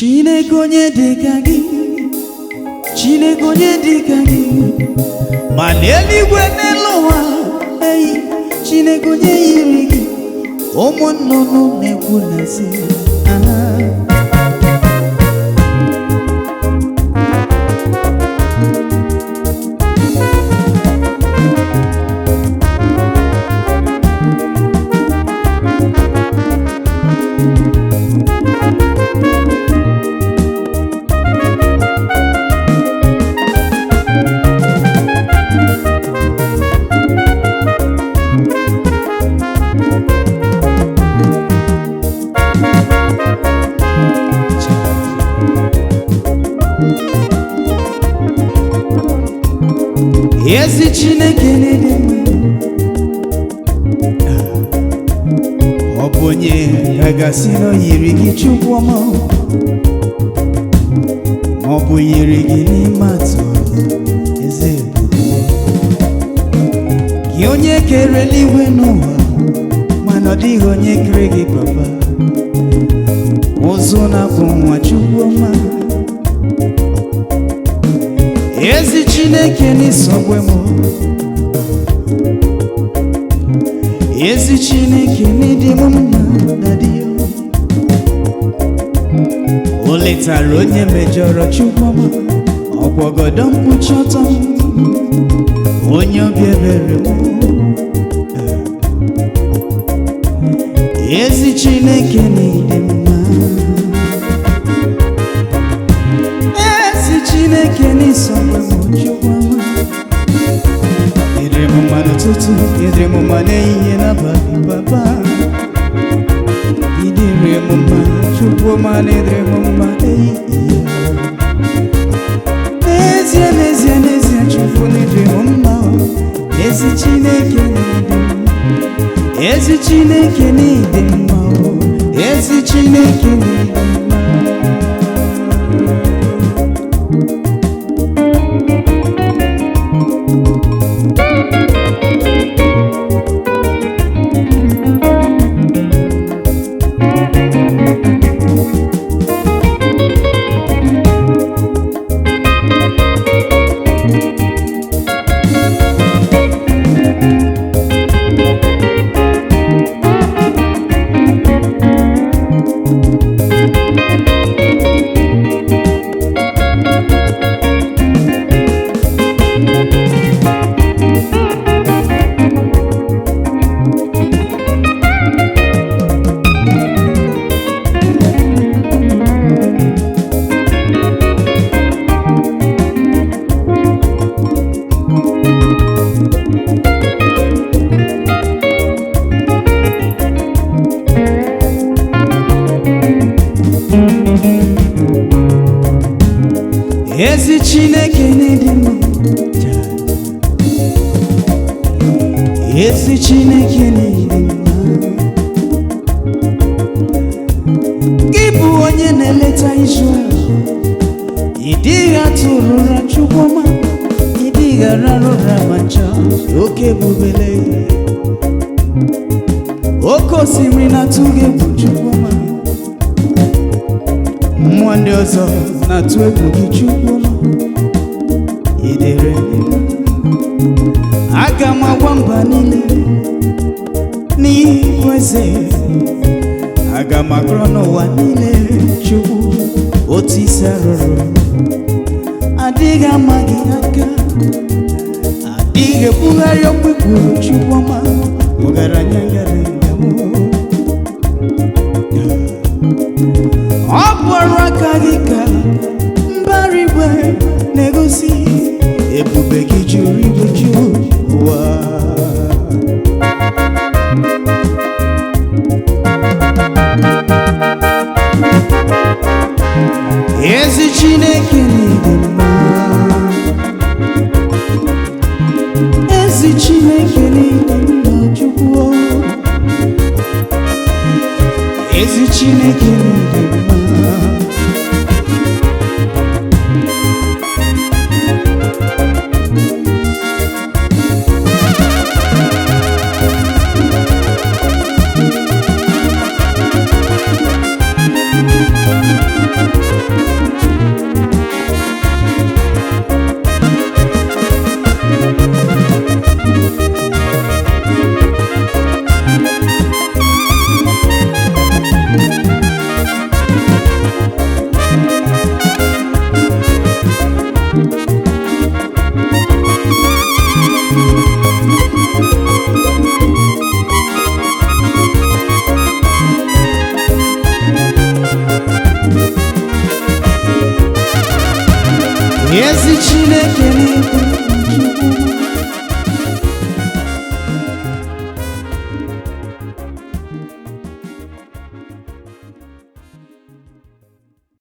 Chineke onye dịka gị, Chineke onye dịka gị, ma n'eluigwe n'elu ụwa, eyi Chineke onye yiri gị, ụmụ nnụnụ na-ekwu na-asị ezi Chineke na-ede ọ bụ onye ya gasị na o yiri gị Chukwu ọma, ọ bụ yiri gị n'ime atụ eze gị, onye kere eluigwe n'ụwa, mana ọ dịghị onye kere gị papa, ụzụ na-abụ nwa Chukwu ọma. Ezi Chineke n'isogwe m, ezi Chineke n'ịdị m mma na dị ya, o letara onye mejọrọ Chukwu ọma, ọgwọgọdọ mkpuchi ọtọ m, onye obi ebere m. Ezi Chineke n'ịdị mma, ezi Chineke n'isogwe m Chukwu ọma, ịdịrị m mma n'ụtụtụ, ịdịrị m mma n'ehihie n'abalị papa, ịdịrị m mma Chukwu ọma, ịdịrị m mma n'ehihie, n'ezie n'ezie n'ezie Chukwu n'ịdịrị m mma, ezi Chineke n'ịdị mma, ezi Chineke n'ịdị mma, ezi Chineke n'ịdị mma. Ezi Chineke n'ịdị mma, ezi Chineke n'ịdị mma, gị bụ onye na-eleta Izrel, ị dịghị atụrụ ụra Chukwu ọma, ị dịghị arara ụra ma ncha, oke ebubele, oke osimiri na-atụ gị egwu Chukwu ọma, mmụọ ndị ọzọ na-atụ egwu gị Chukwu ọma, idere aga m agwa mba niile n'ihu eze, aga m agụrụ n'ụwa niile Chukwu otu isi arụrụ, adịghị ama gị aka, adịghị ekwugharị okwu kwuru Chukwu ọma, ọgaranya ngara ngam, ọ bụ ọrụ aka gị ka mbara igwe na-egosi, ebube gị juru igwe juru ụwa. Ezi Chineke n'ịdị mma, ezi Chineke n'ịdị mma Chukwu, ezi Chineke n'ịdị mma. Chineke n'igwe Chukwu